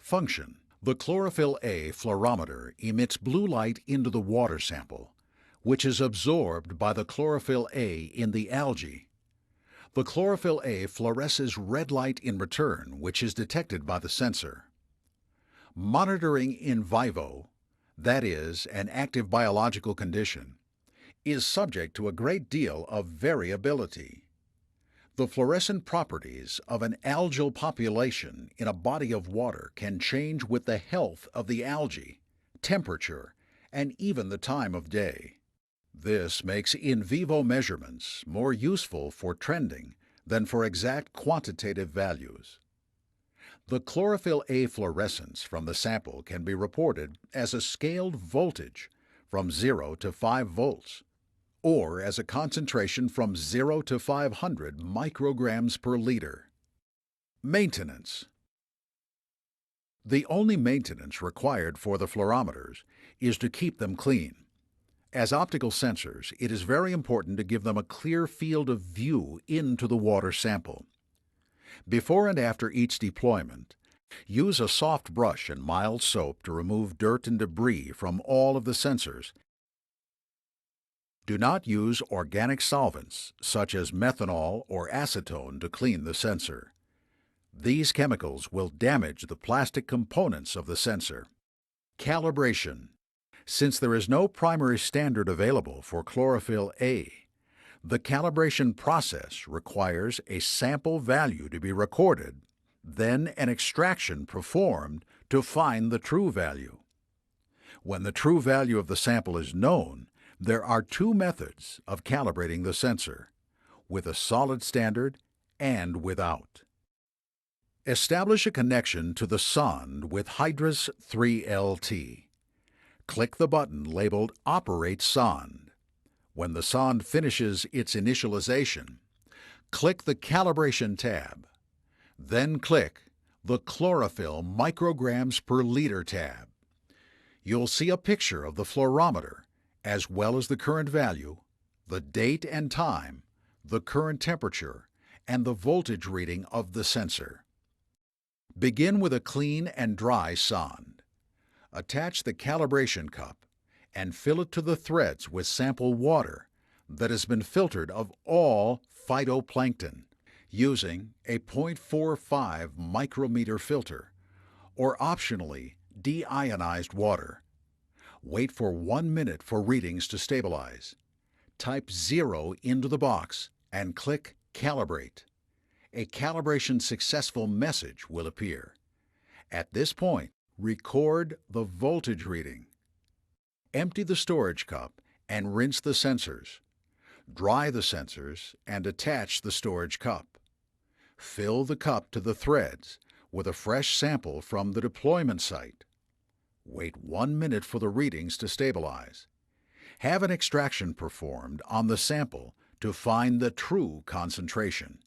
Function. The Chlorophyll-a fluorometer emits blue light into the water sample, which is absorbed by the chlorophyll-a in the algae. The chlorophyll-a fluoresces red light in return, which is detected by the sensor. Monitoring in vivo, that is, an active biological condition, is subject to a great deal of variability. The fluorescent properties of an algal population in a body of water can change with the health of the algae, temperature, and even the time of day. This makes in vivo measurements more useful for trending than for exact quantitative values. The chlorophyll-a fluorescence from the sample can be reported as a scaled voltage from 0 to 5 volts, or as a concentration from 0 to 500 micrograms per liter. Maintenance. The only maintenance required for the fluorometers is to keep them clean. As optical sensors, it is very important to give them a clear field of view into the water sample. Before and after each deployment, use a soft brush and mild soap to remove dirt and debris from all of the sensors. Do not use organic solvents such as methanol or acetone to clean the sensor. These chemicals will damage the plastic components of the sensor. Calibration. Since there is no primary standard available for chlorophyll-a, the calibration process requires a sample value to be recorded, then an extraction performed to find the true value. When the true value of the sample is known, there are two methods of calibrating the sensor, with a solid standard and without. Establish a connection to the sonde with Hydrus 3LT. Click the button labeled Operate Sonde. When the sonde finishes its initialization, click the Calibration tab. Then click the Chlorophyll micrograms per liter tab. You'll see a picture of the fluorometer, as well as the current value, the date and time, the current temperature, and the voltage reading of the sensor. Begin with a clean and dry sonde. Attach the calibration cup and fill it to the threads with sample water that has been filtered of all phytoplankton using a 0.45 micrometer filter, or optionally deionized water. Wait for 1 minute for readings to stabilize. Type 0 into the box and click Calibrate. A calibration successful message will appear. At this point, record the voltage reading. Empty the storage cup and rinse the sensors. Dry the sensors and attach the storage cup. Fill the cup to the threads with a fresh sample from the deployment site. Wait 1 minute for the readings to stabilize. Have an extraction performed on the sample to find the true concentration.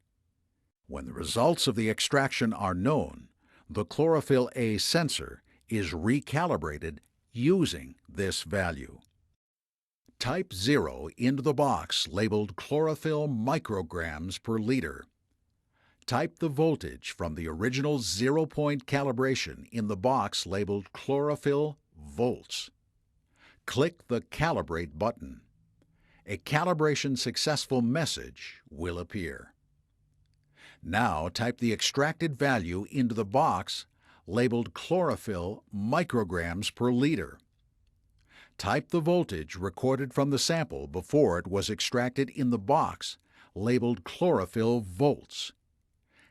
When the results of the extraction are known, the Chlorophyll-a sensor is recalibrated using this value. Type 0 into the box labeled Chlorophyll micrograms per liter. Type the voltage from the original 0-point calibration in the box labeled Chlorophyll volts. Click the Calibrate button. A calibration successful message will appear. Now type the extracted value into the box labeled Chlorophyll micrograms per liter. Type the voltage recorded from the sample before it was extracted in the box labeled Chlorophyll volts.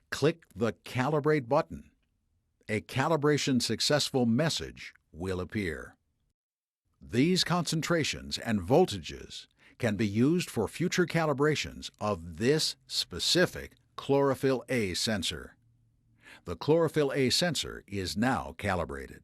Click the Calibrate button. A calibration successful message will appear. These concentrations and voltages can be used for future calibrations of this specific Chlorophyll-a sensor. The Chlorophyll-a sensor is now calibrated.